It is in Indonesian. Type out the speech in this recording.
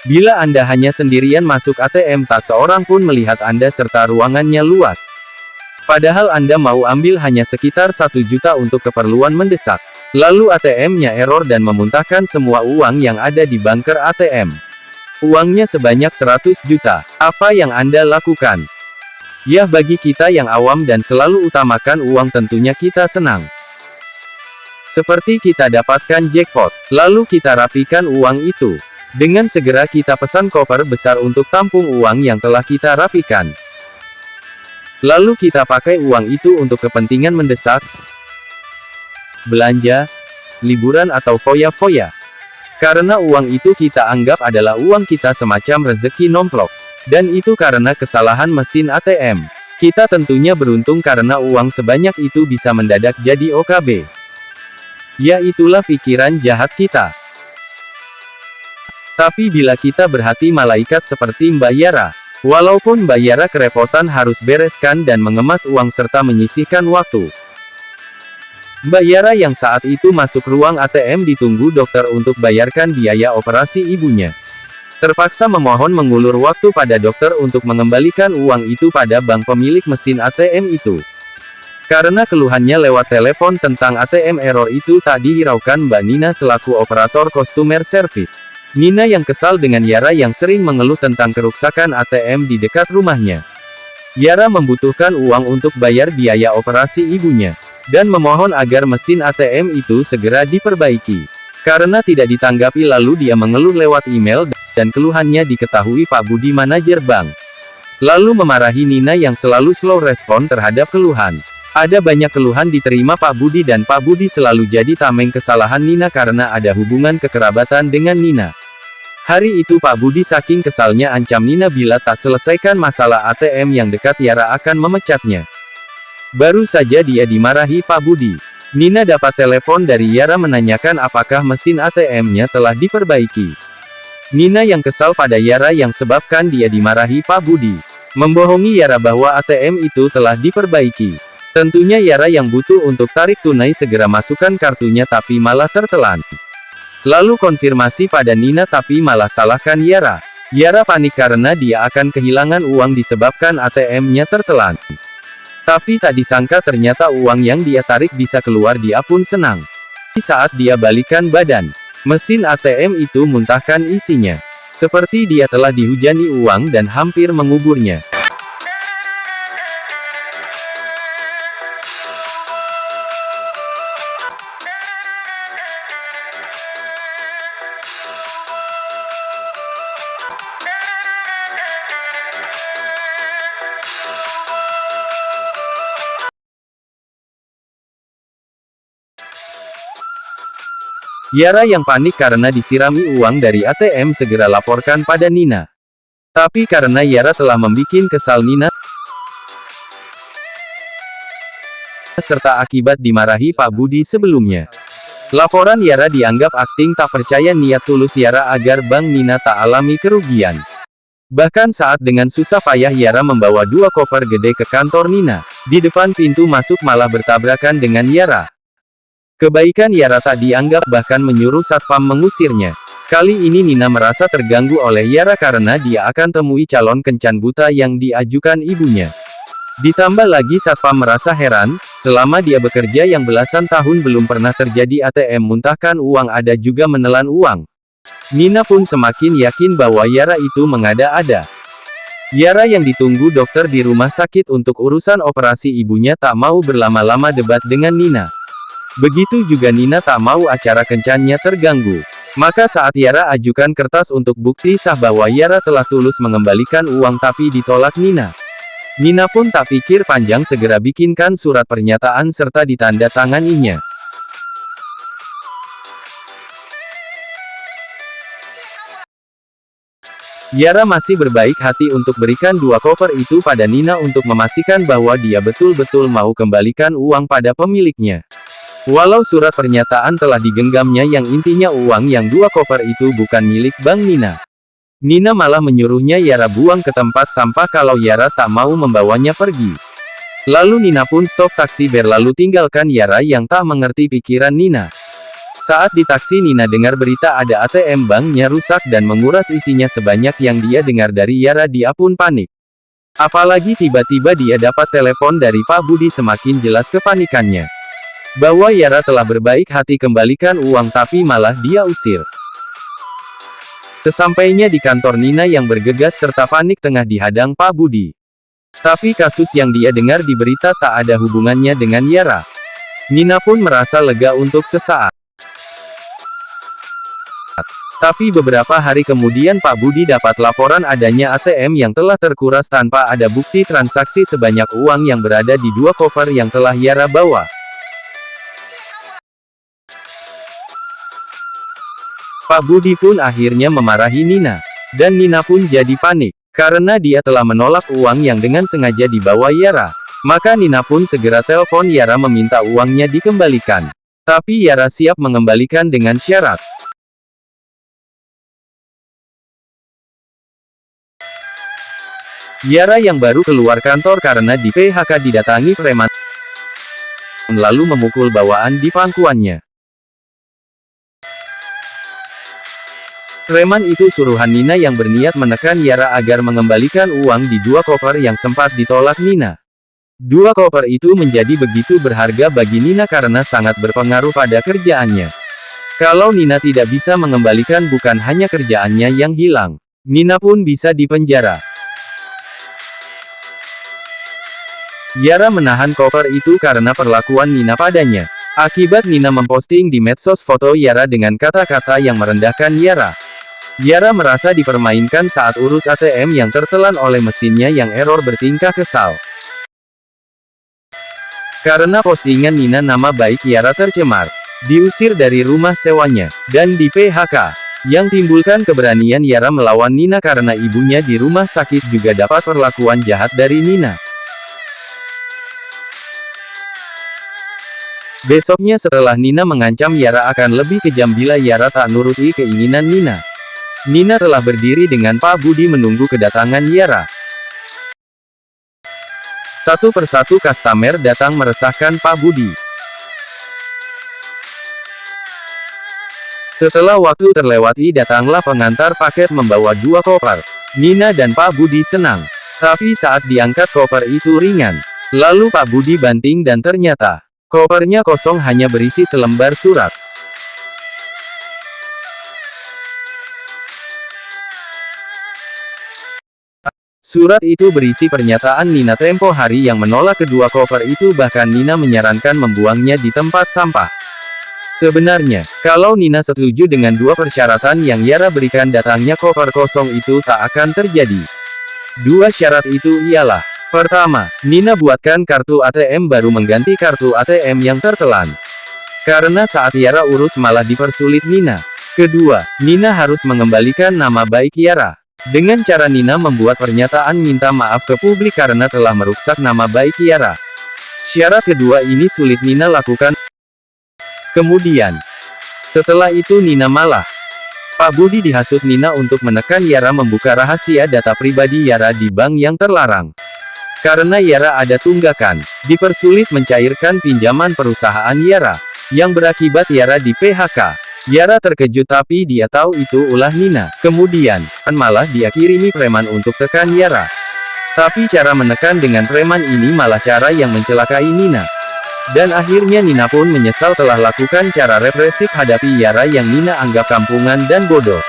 Bila Anda hanya sendirian masuk ATM, tak seorang pun melihat Anda serta ruangannya luas. Padahal Anda mau ambil hanya sekitar 1 juta untuk keperluan mendesak. Lalu ATM-nya error dan memuntahkan semua uang yang ada di bunker ATM. Uangnya sebanyak 100 juta. Apa yang Anda lakukan? Ya, bagi kita yang awam dan selalu utamakan uang, tentunya kita senang. Seperti kita dapatkan jackpot. Lalu kita rapikan uang itu. Dengan segera kita pesan koper besar untuk tampung uang yang telah kita rapikan. Lalu kita pakai uang itu untuk kepentingan mendesak, belanja, liburan atau foya-foya. Karena uang itu kita anggap adalah uang kita, semacam rezeki nomplok. Dan itu karena kesalahan mesin ATM. Kita tentunya beruntung karena uang sebanyak itu bisa mendadak jadi OKB. Ya, itulah pikiran jahat kita. Tapi bila kita berhati malaikat seperti Mbak Yara, walaupun Mbak Yara kerepotan harus bereskan dan mengemas uang serta menyisihkan waktu. Mbak Yara yang saat itu masuk ruang ATM ditunggu dokter untuk bayarkan biaya operasi ibunya. Terpaksa memohon mengulur waktu pada dokter untuk mengembalikan uang itu pada bank pemilik mesin ATM itu. Karena keluhannya lewat telepon tentang ATM error itu tak dihiraukan Mbak Nina selaku operator customer service. Nina yang kesal dengan Yara yang sering mengeluh tentang keruksakan ATM di dekat rumahnya. Yara membutuhkan uang untuk bayar biaya operasi ibunya, dan memohon agar mesin ATM itu segera diperbaiki. Karena tidak ditanggapi, lalu dia mengeluh lewat email, dan keluhannya diketahui Pak Budi, manajer bank. Lalu memarahi Nina yang selalu slow respon terhadap keluhan. Ada banyak keluhan diterima Pak Budi dan Pak Budi selalu jadi tameng kesalahan Nina karena ada hubungan kekerabatan dengan Nina. Hari itu Pak Budi saking kesalnya ancam Nina bila tak selesaikan masalah ATM yang dekat Yara akan memecatnya. Baru saja dia dimarahi Pak Budi, Nina dapat telepon dari Yara menanyakan apakah mesin ATM-nya telah diperbaiki. Nina yang kesal pada Yara yang sebabkan dia dimarahi Pak Budi, membohongi Yara bahwa ATM itu telah diperbaiki. Tentunya Yara yang butuh untuk tarik tunai segera masukkan kartunya tapi malah tertelan. Lalu konfirmasi pada Nina tapi malah salahkan Yara. Yara panik karena dia akan kehilangan uang disebabkan ATM-nya tertelan. Tapi tak disangka ternyata uang yang dia tarik bisa keluar, dia pun senang. Saat dia balikan badan, mesin ATM itu muntahkan isinya. Seperti dia telah dihujani uang dan hampir menguburnya. Yara yang panik karena disirami uang dari ATM segera laporkan pada Nina. Tapi karena Yara telah membikin kesal Nina, serta akibat dimarahi Pak Budi sebelumnya, laporan Yara dianggap akting tak percaya niat tulus Yara agar Bank Nina tak alami kerugian. Bahkan saat dengan susah payah Yara membawa 2 koper gede ke kantor Nina, di depan pintu masuk malah bertabrakan dengan Yara. Kebaikan Yara tak dianggap, bahkan menyuruh satpam mengusirnya. Kali ini Nina merasa terganggu oleh Yara karena dia akan temui calon kencan buta yang diajukan ibunya. Ditambah lagi satpam merasa heran, selama dia bekerja yang belasan tahun belum pernah terjadi ATM muntahkan uang, ada juga menelan uang. Nina pun semakin yakin bahwa Yara itu mengada-ada. Yara yang ditunggu dokter di rumah sakit untuk urusan operasi ibunya tak mau berlama-lama debat dengan Nina. Begitu juga Nina tak mau acara kencannya terganggu. Maka saat Yara ajukan kertas untuk bukti sah bahwa Yara telah tulus mengembalikan uang tapi ditolak Nina. Nina pun tak pikir panjang segera bikinkan surat pernyataan serta ditanda tanganinya. Yara masih berbaik hati untuk berikan 2 koper itu pada Nina untuk memastikan bahwa dia betul-betul mau kembalikan uang pada pemiliknya. Walau surat pernyataan telah digenggamnya yang intinya uang yang 2 koper itu bukan milik Bank Nina. Nina malah menyuruhnya Yara buang ke tempat sampah kalau Yara tak mau membawanya pergi. Lalu Nina pun stop taksi berlalu tinggalkan Yara yang tak mengerti pikiran Nina. Saat di taksi Nina dengar berita ada ATM banknya rusak dan menguras isinya sebanyak yang dia dengar dari Yara. Dia pun panik. Apalagi tiba-tiba dia dapat telepon dari Pak Budi, semakin jelas kepanikannya. Bahwa Yara telah berbaik hati kembalikan uang tapi malah dia usir. Sesampainya di kantor, Nina yang bergegas serta panik tengah dihadang Pak Budi. Tapi kasus yang dia dengar di berita tak ada hubungannya dengan Yara. Nina pun merasa lega untuk sesaat. Tapi beberapa hari kemudian Pak Budi dapat laporan adanya ATM yang telah terkuras tanpa ada bukti transaksi sebanyak uang yang berada di 2 koper yang telah Yara bawa. Pak Budi pun akhirnya memarahi Nina. Dan Nina pun jadi panik. Karena dia telah menolak uang yang dengan sengaja dibawa Yara. Maka Nina pun segera telepon Yara meminta uangnya dikembalikan. Tapi Yara siap mengembalikan dengan syarat. Yara yang baru keluar kantor karena di PHK didatangi preman, lalu memukul bawaan di pangkuannya. Preman itu suruhan Nina yang berniat menekan Yara agar mengembalikan uang di 2 koper yang sempat ditolak Nina. 2 koper itu menjadi begitu berharga bagi Nina karena sangat berpengaruh pada kerjaannya. Kalau Nina tidak bisa mengembalikan, bukan hanya kerjaannya yang hilang, Nina pun bisa dipenjara. Yara menahan koper itu karena perlakuan Nina padanya. Akibat Nina memposting di medsos foto Yara dengan kata-kata yang merendahkan Yara. Yara merasa dipermainkan saat urus ATM yang tertelan oleh mesinnya yang error, bertingkah kesal. Karena postingan Nina, nama baik Yara tercemar. Diusir dari rumah sewanya, dan di PHK. Yang timbulkan keberanian Yara melawan Nina karena ibunya di rumah sakit juga dapat perlakuan jahat dari Nina. Besoknya setelah Nina mengancam Yara akan lebih kejam bila Yara tak nuruti keinginan Nina. Nina telah berdiri dengan Pak Budi menunggu kedatangan Yara. Satu persatu customer datang meresahkan Pak Budi. Setelah waktu terlewati, datanglah pengantar paket membawa 2 koper. Nina dan Pak Budi senang. Tapi saat diangkat koper itu ringan. Lalu Pak Budi banting dan ternyata kopernya kosong, hanya berisi selembar surat. Surat itu berisi pernyataan Nina tempo hari yang menolak kedua koper itu, bahkan Nina menyarankan membuangnya di tempat sampah. Sebenarnya, kalau Nina setuju dengan 2 persyaratan yang Yara berikan, datangnya koper kosong itu tak akan terjadi. 2 syarat itu ialah: pertama, Nina buatkan kartu ATM baru mengganti kartu ATM yang tertelan. Karena saat Yara urus malah dipersulit Nina. Kedua, Nina harus mengembalikan nama baik Yara. Dengan cara Nina membuat pernyataan minta maaf ke publik karena telah merusak nama baik Yara. Syarat kedua ini sulit Nina lakukan. Kemudian, setelah itu Nina malah. Pak Budi dihasut Nina untuk menekan Yara membuka rahasia data pribadi Yara di bank yang terlarang. Karena Yara ada tunggakan, dipersulit mencairkan pinjaman perusahaan Yara, yang berakibat Yara di PHK. Yara terkejut tapi dia tahu itu ulah Nina. Kemudian, malah dia kirimi preman untuk tekan Yara. Tapi cara menekan dengan preman ini malah cara yang mencelakai Nina. Dan akhirnya Nina pun menyesal telah lakukan cara represif hadapi Yara yang Nina anggap kampungan dan bodoh.